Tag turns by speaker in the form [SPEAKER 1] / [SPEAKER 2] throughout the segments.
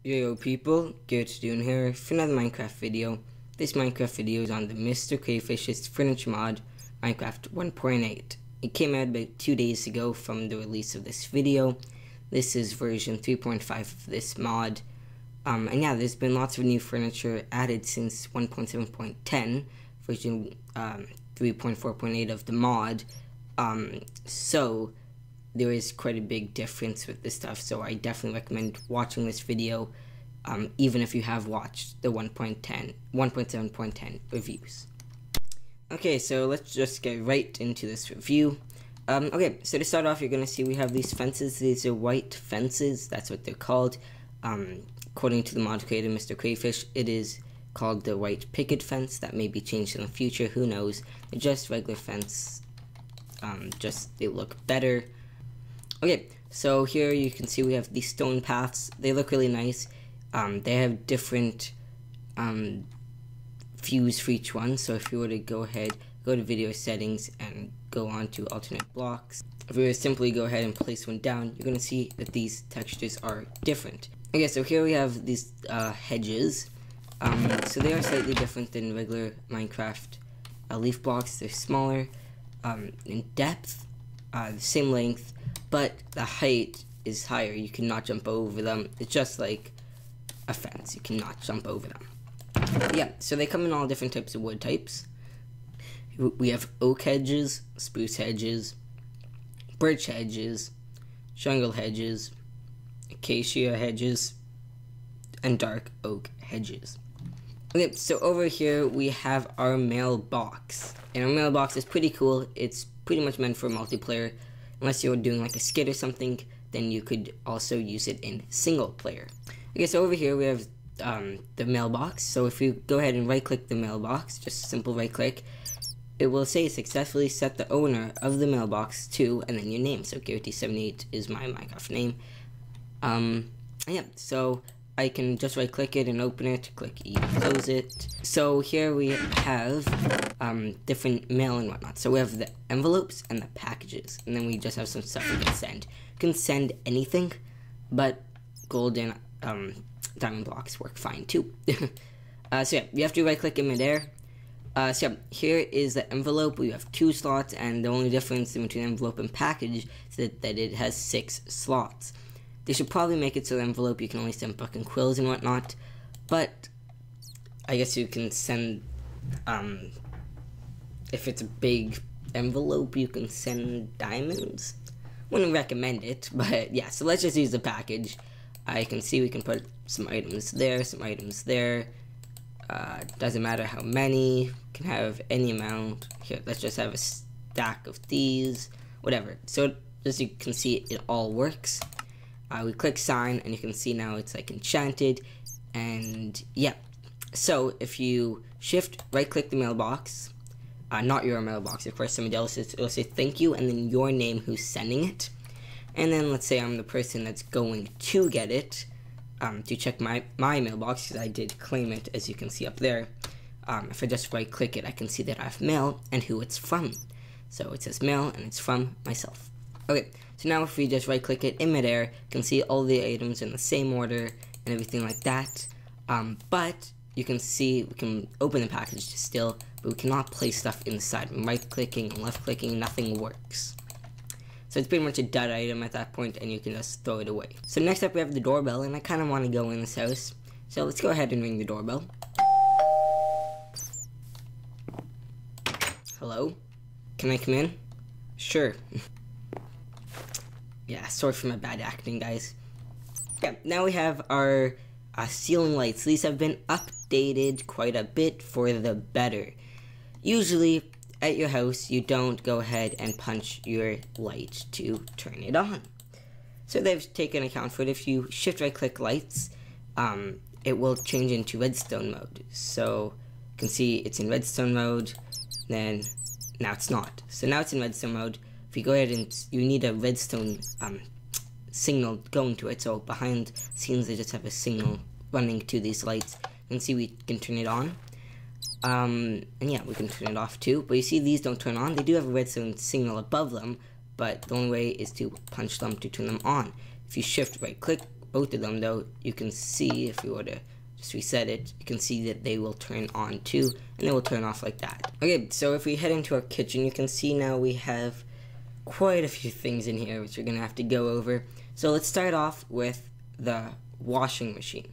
[SPEAKER 1] Yo people, Garrett doing here for another Minecraft video. This Minecraft video is on the Mr.CrayFish's furniture mod, Minecraft 1.8. It came out about 2 days ago from the release of this video. This is version 3.5 of this mod. And yeah, there's been lots of new furniture added since 1.7.10, version 3.4.8 of the mod. So there is quite a big difference with this stuff, so I definitely recommend watching this video, even if you have watched the 1.7.10 reviews. Okay, so let's just get right into this review. Okay, so to start off, you're going to see we have these fences. These are white fences, that's what they're called. According to the mod creator, Mr.CrayFish, it is called the white picket fence. That may be changed in the future, who knows. They're just regular fence, just they look better. Okay, so here you can see we have these stone paths. They look really nice. They have different views for each one. So if you were to go ahead, go to video settings and go on to alternate blocks. If we were to simply go ahead and place one down, you're going to see that these textures are different. Okay, so here we have these hedges. So they are slightly different than regular Minecraft leaf blocks. They're smaller in depth, the same length, but the height is higher. You cannot jump over them. It's just like a fence. You cannot jump over them. Yeah, so they come in all different types of wood types. We have oak hedges, spruce hedges, birch hedges, jungle hedges, acacia hedges, and dark oak hedges. Okay, so over here we have our mailbox. And our mailbox is pretty cool. It's pretty much meant for multiplayer. Unless you're doing like a skit or something, then you could also use it in single player. Okay, so over here we have the mailbox. So if you go ahead and right click the mailbox, just simple right click, it will say successfully set the owner of the mailbox to, and then your name. So Garrett78 is my Minecraft name. Yeah, so I can just right click it and open it, click E to close it. So here we have different mail and whatnot. So we have the envelopes and the packages, and then we just have some stuff we can send. You can send anything, but gold and diamond blocks work fine too. So yeah, you have to right click in midair. So yeah, here is the envelope. We have 2 slots, and the only difference between envelope and package is that it has 6 slots. They should probably make it so the envelope you can only send book and quills and whatnot, but I guess you can send, if it's a big envelope, you can send diamonds. Wouldn't recommend it, but yeah, so let's just use the package. I can see we can put some items there, some items there. Doesn't matter how many, can have any amount. Here, let's just have a stack of these, whatever. So as you can see, it all works. We click sign, and you can see now it's like enchanted, and yeah. So if you shift right click the mailbox, not your mailbox, of course, somebody else's, it'll say thank you, and then your name who's sending it. And then let's say I'm the person that's going to get it, to check my mailbox, because I did claim it, as you can see up there. If I just right click it, I can see that I have mail and who it's from. So it says mail, and it's from myself. Okay, so now if we just right click it in midair, you can see all the items in the same order and everything like that. But you can see we can open the package still, but we cannot place stuff inside. Right clicking and left clicking, nothing works. So it's pretty much a dead item at that point, and you can just throw it away. So next up we have the doorbell, and I kind of want to go in this house. So let's go ahead and ring the doorbell. Hello? Can I come in? Sure. Yeah, sorry for my bad acting, guys. Yeah, now we have our ceiling lights. These have been updated quite a bit for the better. Usually, at your house, you don't go ahead and punch your light to turn it on. So they've taken account for it. If you shift right click lights, it will change into redstone mode. So you can see it's in redstone mode, then now it's not. So now it's in redstone mode. If you go ahead and you need a redstone signal going to it, so behind the scenes they just have a signal running to these lights. You can see we can turn it on, and yeah, we can turn it off too. But you see these don't turn on. They do have a redstone signal above them, but the only way is to punch them to turn them on. If you shift right click both of them though, you can see, if we were to just reset it, you can see that they will turn on too, and they will turn off like that. Okay, so if we head into our kitchen, you can see now we have quite a few things in here which we're gonna have to go over. So let's start off with the washing machine.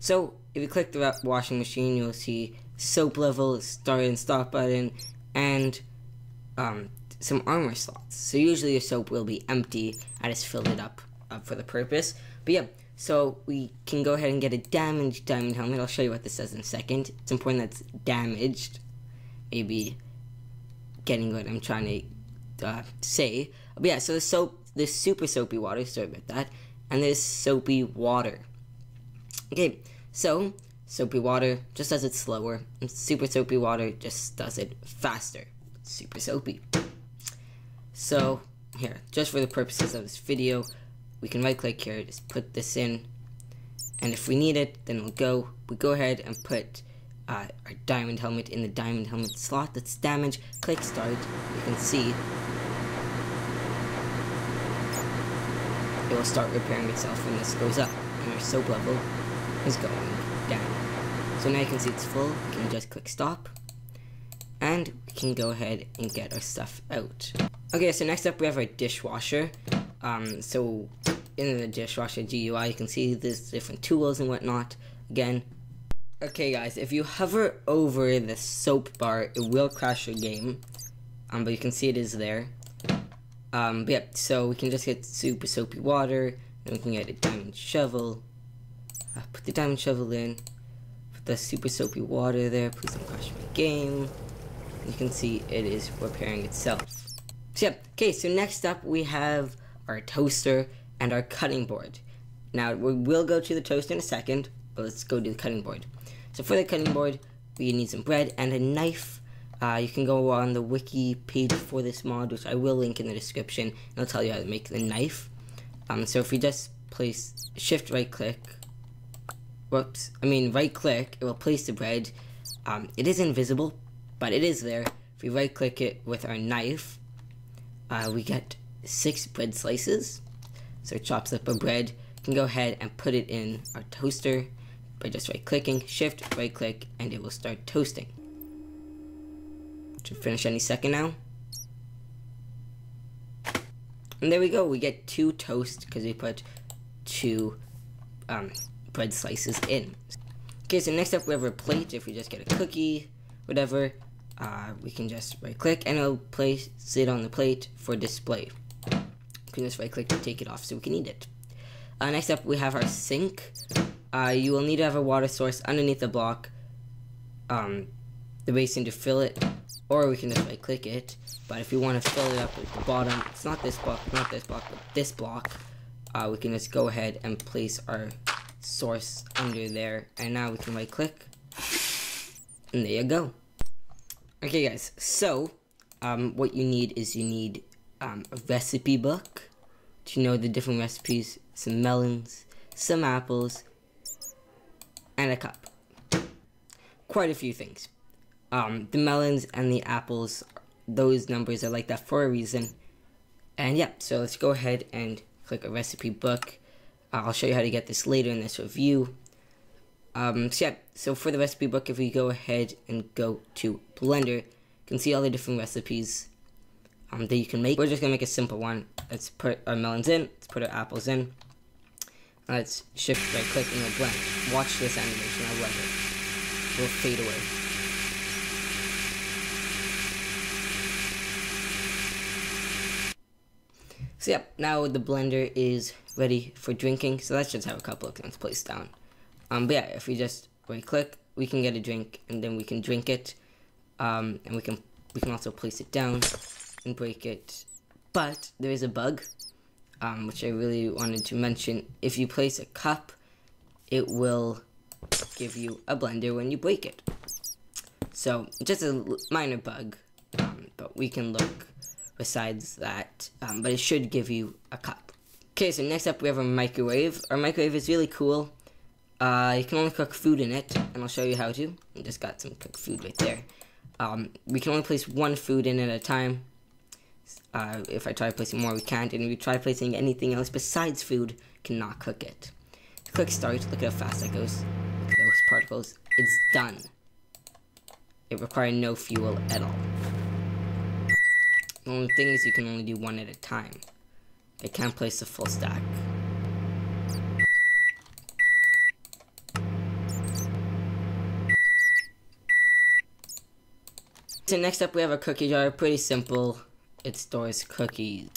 [SPEAKER 1] So if you click the washing machine, you'll see soap level, start and stop button, and some armor slots. So usually your soap will be empty. I just filled it up for the purpose. But yeah, so we can go ahead and get a damaged diamond helmet. I'll show you what this does in a second. It's important that it's damaged. Maybe getting what I'm trying to say. But yeah, so there's super soapy water, sorry about that, and there's soapy water. Okay, so soapy water just does it slower, and super soapy water just does it faster. It's super soapy. So here, just for the purposes of this video, we can right click here, just put this in, and if we need it, then we go ahead and put our diamond helmet in the diamond helmet slot that's damaged. Click start. You can see it will start repairing itself when this goes up, and our soap level is going down. So now you can see it's full. We can just click stop, and we can go ahead and get our stuff out. Okay, so next up we have our dishwasher. So in the dishwasher GUI, you can see there's different tools and whatnot. Again, okay guys, if you hover over the soap bar, it will crash your game. But you can see it is there. But yeah, so we can just get super soapy water, and we can get a diamond shovel. Put the diamond shovel in, put the super soapy water there, please don't crash my game. You can see it is repairing itself. So yeah, okay, so next up we have our toaster and our cutting board. Now we will go to the toaster in a second, but let's go to the cutting board. So for the cutting board, we need some bread and a knife. You can go on the wiki page for this mod, which I will link in the description, and I'll tell you how to make the knife. So if we just place shift right click, right click, it will place the bread. It is invisible, but it is there. If we right click it with our knife, we get 6 bread slices. So it chops up our bread. You can go ahead and put it in our toaster by just right clicking, shift right click, and it will start toasting. Should finish any second now. And there we go, we get 2 toast because we put 2 bread slices in. Okay, so next up we have our plate. If we just get a cookie, whatever, we can just right click and it'll place it on the plate for display. We can just right click to take it off so we can eat it. Next up we have our sink. You will need to have a water source underneath the block, the basin to fill it, or we can just right click it. But if you want to fill it up at the bottom, it's not this block, but this block, we can just go ahead and place our source under there, and now we can right click, and there you go. Okay guys, so what you need is a recipe book to know the different recipes, some melons, some apples, and a cup. Quite a few things. The melons and the apples, those numbers are like that for a reason. And yeah, so let's go ahead and click a recipe book. I'll show you how to get this later in this review. So yeah, so for the recipe book, if we go ahead and go to Blender, you can see all the different recipes that you can make. We're just gonna make a simple one. Let's put our melons in, let's put our apples in. Let's shift right click and we'll blend. Watch this animation, I love it. It will fade away. So yeah, now the blender is ready for drinking. So let's just have a couple of things placed down. But yeah, if we just right click, we can get a drink and then we can drink it. And we can also place it down and break it. But there is a bug, which I really wanted to mention. If you place a cup, it will give you a blender when you break it. So just a minor bug, but we can look besides that, but it should give you a cup. Okay, so next up we have a microwave. Our microwave is really cool. You can only cook food in it, and I'll show you how to. I just got some cooked food right there. We can only place one food in at a time. If I try placing more, we can't, and if we try placing anything else besides food, cannot cook it. Click start, look at how fast that goes. Look at those particles. It's done. It requires no fuel at all. The only thing is you can only do one at a time. I can't place the full stack. So next up we have a cookie jar, pretty simple. It stores cookies.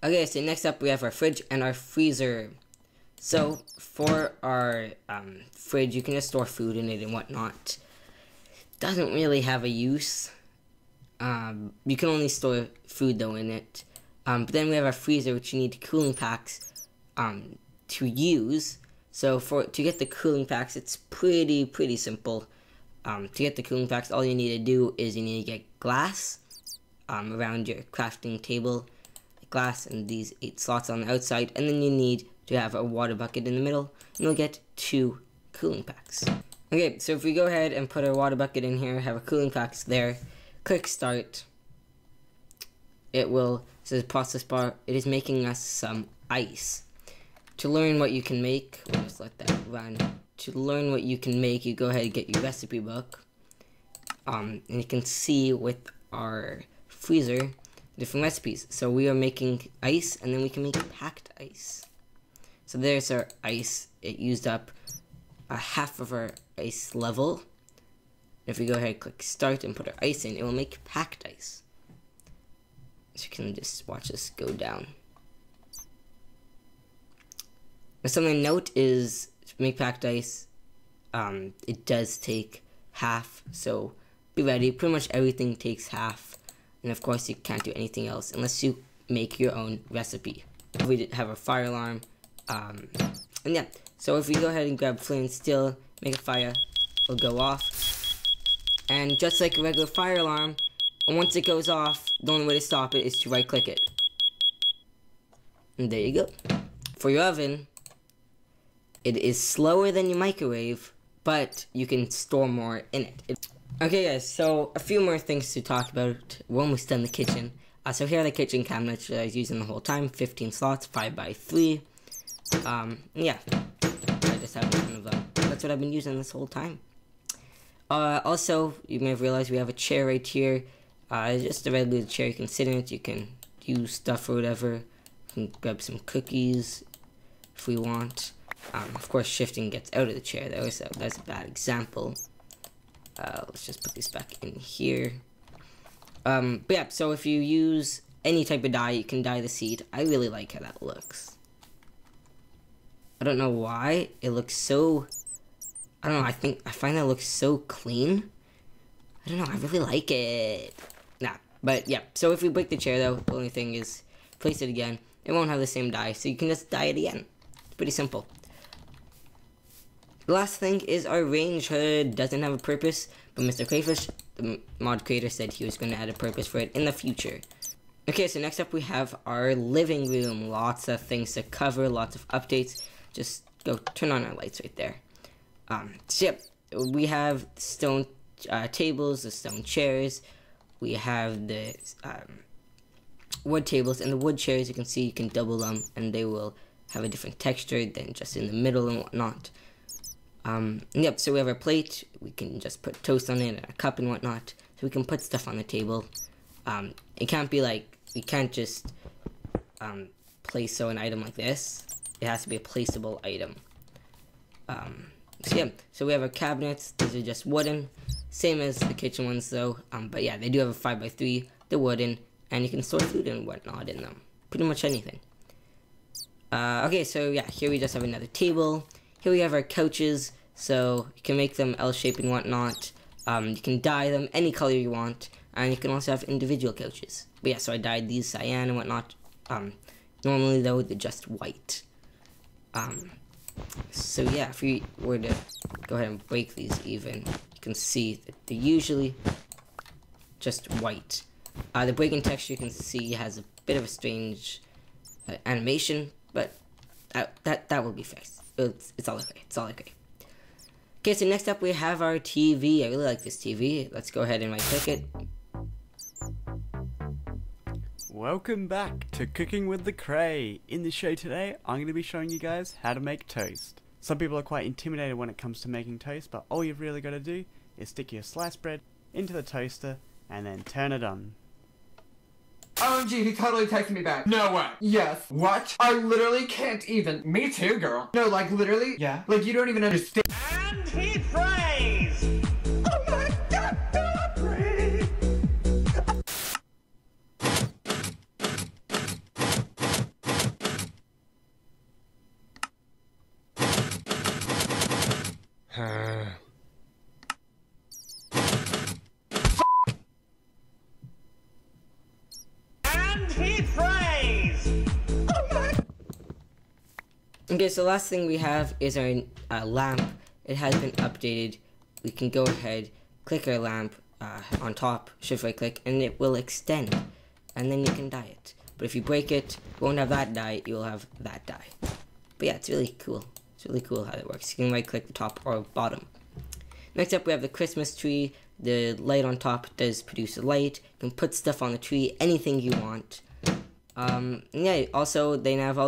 [SPEAKER 1] Okay, so next up we have our fridge and our freezer. So for our fridge, you can just store food in it and whatnot. Doesn't really have a use. You can only store food though in it. But then we have our freezer, which you need cooling packs to use. So to get the cooling packs, it's pretty simple. To get the cooling packs, all you need to do is you need to get glass around your crafting table, glass and these 8 slots on the outside, and then you need to have a water bucket in the middle, and you'll get 2 cooling packs. Okay, so if we go ahead and put our water bucket in here, have our cooling packs there, click start, it will, says process bar, it is making us some ice. To learn what you can make, we'll just let that run. To learn what you can make, you go ahead and get your recipe book, and you can see with our freezer different recipes. So we are making ice, and then we can make packed ice. So there's our ice. It used up half of our ice level. If we go ahead and click start and put our ice in, it will make packed ice. So you can just watch this go down. Now something to note is to make packed ice, it does take half, so be ready. Pretty much everything takes half, and of course you can't do anything else unless you make your own recipe. We have a fire alarm, and yeah, so if we go ahead and grab flint and steel, make a fire, it'll go off, and just like a regular fire alarm, once it goes off, the only way to stop it is to right click it. And there you go. For your oven, it is slower than your microwave, but you can store more in it. Okay guys, so a few more things to talk about. We're almost done the kitchen. So here are the kitchen cabinets that I was using the whole time. 15 slots, 5x3. Yeah, I just have a ton of them. That's what I've been using this whole time. Also, you may have realized we have a chair right here. Just a regular chair. You can sit in it, you can use stuff or whatever. You can grab some cookies if we want. Of course, shifting gets out of the chair though, so that's a bad example. Let's just put this back in here. But yeah, so if you use any type of dye, you can dye the seat. I really like how that looks. I don't know why it looks so, I don't know, I find that looks so clean. I don't know, I really like it. Nah, but yeah, so if we break the chair though, the only thing is place it again. It won't have the same dye, so you can just dye it again. It's pretty simple. The last thing is our range hood. Doesn't have a purpose, but MrCrayFish, the mod creator, said he was going to add a purpose for it in the future. Okay, so next up we have our living room. Lots of things to cover, lots of updates. Just go turn on our lights right there. So yep, we have stone tables, the stone chairs. We have the wood tables, and the wood chairs, you can see you can double them, and they will have a different texture than just in the middle and whatnot. Yep, so we have our plate, we can just put toast on it, and a cup and whatnot, so we can put stuff on the table. It can't be like, we can't just place an item like this. It has to be a placeable item. So yeah, so we have our cabinets. These are just wooden, same as the kitchen ones though, but yeah, they do have a 5x3, they're wooden, and you can store food and whatnot in them, pretty much anything. Okay, so yeah, here we just have another table. Here we have our couches, so you can make them L-shaped and whatnot. You can dye them any color you want, and you can also have individual couches. But yeah, so I dyed these cyan and whatnot. Normally though, they're just white. So yeah, if we were to go ahead and break these even, you can see that they're usually just white. The breaking texture, you can see, has a bit of a strange animation, but that will be fixed. It's all okay. It's all okay. Okay, so next up we have our TV. I really like this TV. Let's go ahead and right click it.
[SPEAKER 2] Welcome back to Cooking with the Cray. In the show today, I'm going to be showing you guys how to make toast. Some people are quite intimidated when it comes to making toast, but all you've really got to do is stick your sliced bread into the toaster and then turn it on.
[SPEAKER 3] OMG, he totally texted me back. No way. Yes. What? I literally can't even. Me too, girl. No, like literally? Yeah. Like you don't even understand.
[SPEAKER 4] And he prays!
[SPEAKER 3] Oh my god, pray!
[SPEAKER 4] And he prays!
[SPEAKER 1] Okay, so last thing we have is our lamp. It has been updated. We can go ahead, click our lamp on top, shift right click, and it will extend. And then you can dye it. But if you break it, you won't have that dye, you'll have that dye. But yeah, it's really cool. It's really cool how it works. You can right click the top or bottom. Next up we have the Christmas tree. The light on top does produce a light. You can put stuff on the tree, anything you want. Yeah, also they now have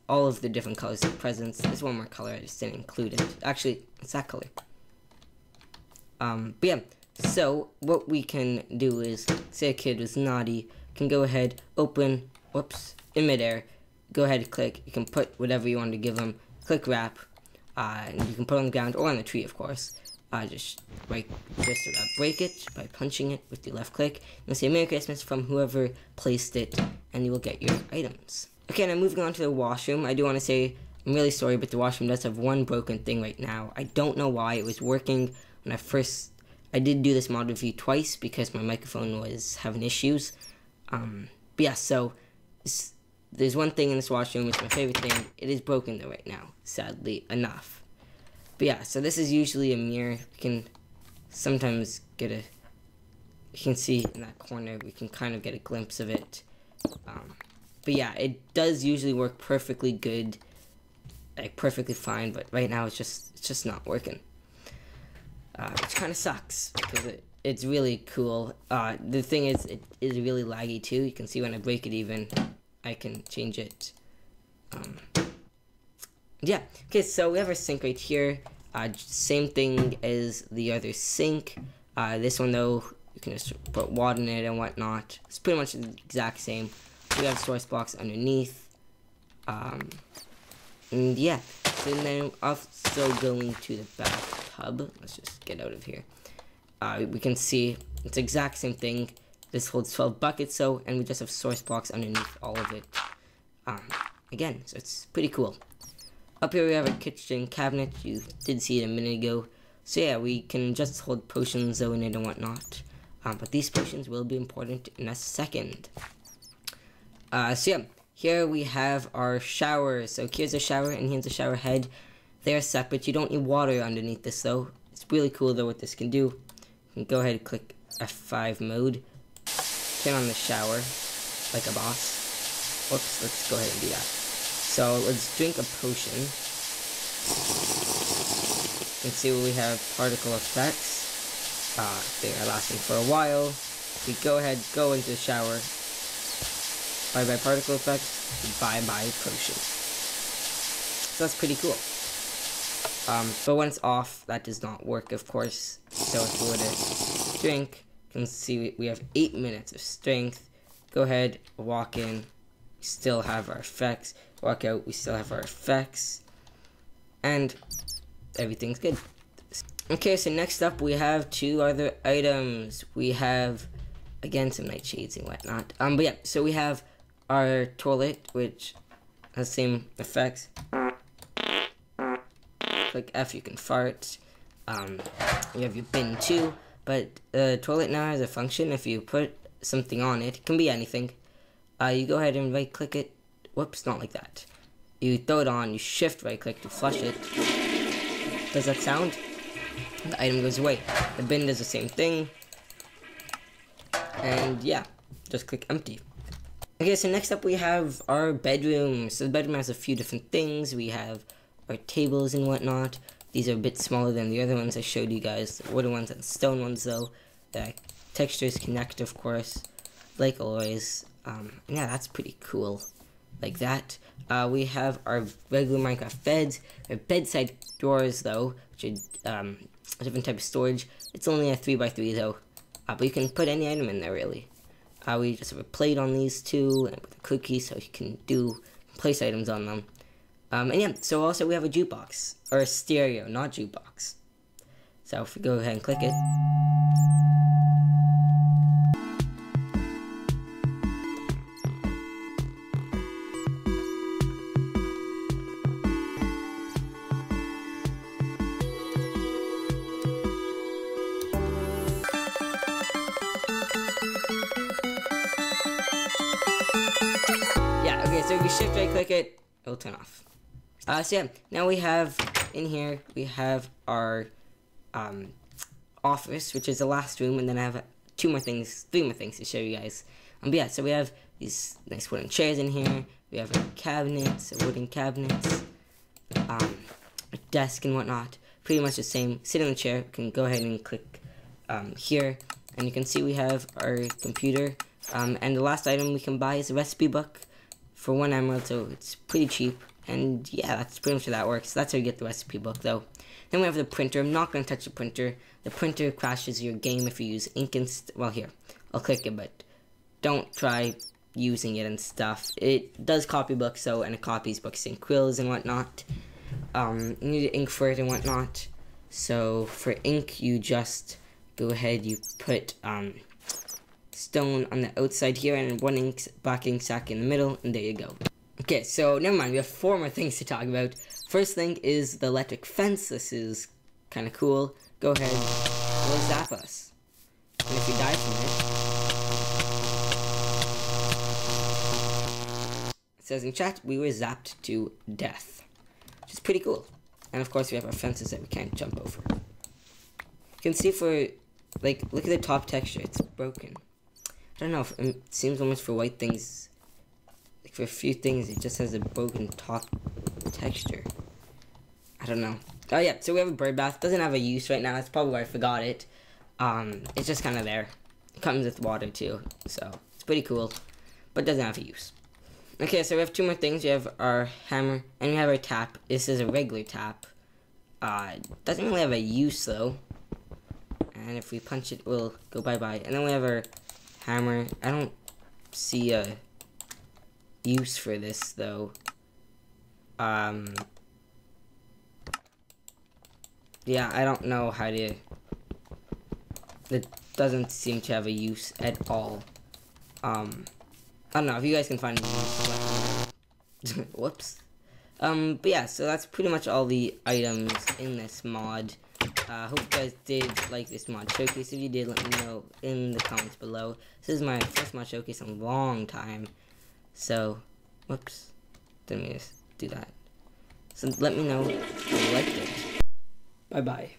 [SPEAKER 1] all of the different colors of presents. There's one more color I just didn't include it. Actually, it's that color. But yeah, so what we can do is, say a kid was naughty, can go ahead, open, whoops, in midair, go ahead and click, you can put whatever you want to give them, click wrap, and you can put it on the ground or on the tree, of course. Just break it by punching it with your left click, and say Merry Christmas from whoever placed it, and you will get your items. Okay, now moving on to the washroom, I do want to say, I'm really sorry, but the washroom does have one broken thing right now. I don't know why. It was working when I did do this mod review twice because my microphone was having issues. But yeah, so there's one thing in this washroom, it's my favorite thing. It is broken though right now, sadly enough. But yeah, so this is usually a mirror. We can sometimes get you can see in that corner, we can kind of get a glimpse of it. But yeah, it does usually work perfectly good, like perfectly fine, but right now it's just not working. Which kind of sucks, because it's really cool. The thing is, it is really laggy too. You can see when I break it even, I can change it. Yeah, okay, so we have our sink right here. Same thing as the other sink. This one though, you can just put water in it and whatnot. It's pretty much the exact same. We have source blocks underneath. And yeah, so then also going to the bathtub. Let's just get out of here. We can see it's the exact same thing. This holds 12 buckets, and we just have source blocks underneath all of it. Again, so it's pretty cool. Up here we have a kitchen cabinet. You did see it a minute ago. So yeah, we can just hold potions though in it and whatnot. But these potions will be important in a second. So yeah, here we have our shower. So here's a shower and here's a shower head. They are separate. You don't need water underneath this though. It's really cool though what this can do. You can go ahead and click F5 mode. Turn on the shower like a boss. Whoops, let's go ahead and do that. So let's drink a potion. You can see we have particle effects. They are lasting for a while. We go ahead, go into the shower. Bye-bye particle effects, bye-bye potion. So that's pretty cool. But when it's off, that does not work, of course. So if we were to drink, you can see we have 8 minutes of strength. Go ahead, walk in, we still have our effects. Walk out, we still have our effects. And everything's good. Okay, so next up we have two other items. We have, again, some nightshades and whatnot. But yeah, so we have our toilet, which has the same effects. Click F, you can fart. You have your bin too, but the toilet now has a function. If you put something on it, it can be anything. You go ahead and right click it. Whoops, not like that. You throw it on, you shift right click to flush it. Does that sound? The item goes away. The bin does the same thing. And yeah, just click empty. Okay, so next up we have our bedroom. So the bedroom has a few different things. We have our tables and whatnot. These are a bit smaller than the other ones I showed you guys. The wooden ones and stone ones though. The textures connect, of course, like always. Yeah, that's pretty cool. Like that. We have our regular Minecraft beds. We have bedside drawers though, which are a different type of storage. It's only a 3x3 though, but you can put any item in there really. We just have a plate on these two and with a cookie, so you can place items on them. And yeah, so also we have a jukebox, or a stereo, not jukebox. So if we go ahead and click it. Yeah, okay, so if you shift right click it, it'll turn off. So yeah, now we have, in here, we have our office, which is the last room, and then I have three more things to show you guys. But yeah, so we have these nice wooden chairs in here, we have cabinets, wooden cabinets, a desk and whatnot, pretty much the same. Sit in the chair, you can go ahead and click here, and you can see we have our computer, and the last item we can buy is a recipe book for 1 emerald, so it's pretty cheap. And yeah, that's pretty much how that works. That's how you get the recipe book though. Then we have the printer. I'm not going to touch the printer. The printer crashes your game if you use ink and well, here, I'll click it, but don't try using it and stuff. It does copy books though, and it copies books and quills and whatnot. You need ink for it and whatnot. So for ink, you just go ahead, you put stone on the outside here and one black ink sac in the middle, and there you go. Okay, so never mind, we have 4 more things to talk about. First thing is the electric fence. This is kind of cool. Go ahead, it will zap us. And if you die from it, it says in chat, we were zapped to death. Which is pretty cool. And of course we have our fences that we can't jump over. You can see for, like, look at the top texture, it's broken. I don't know, it seems almost for white things, like for a few things, it just has a broken top texture. I don't know. Oh yeah, so we have a bird bath. Doesn't have a use right now. That's probably why I forgot it. It's just kind of there. It comes with water too, so it's pretty cool, but doesn't have a use. Okay, so we have 2 more things. We have our hammer, and we have our tap. This is a regular tap. Doesn't really have a use though. And if we punch it, we'll go bye-bye. And then we have our hammer. I don't see a use for this though. Yeah, I don't know how to. It doesn't seem to have a use at all. I don't know if you guys can find a use. Let me know. Whoops. But yeah, so that's pretty much all the items in this mod. Hope you guys did like this mod showcase. If you did, let me know in the comments below. This is my first mod showcase in a long time. So, whoops. Didn't mean to do that. So let me know if you liked it. Bye-bye.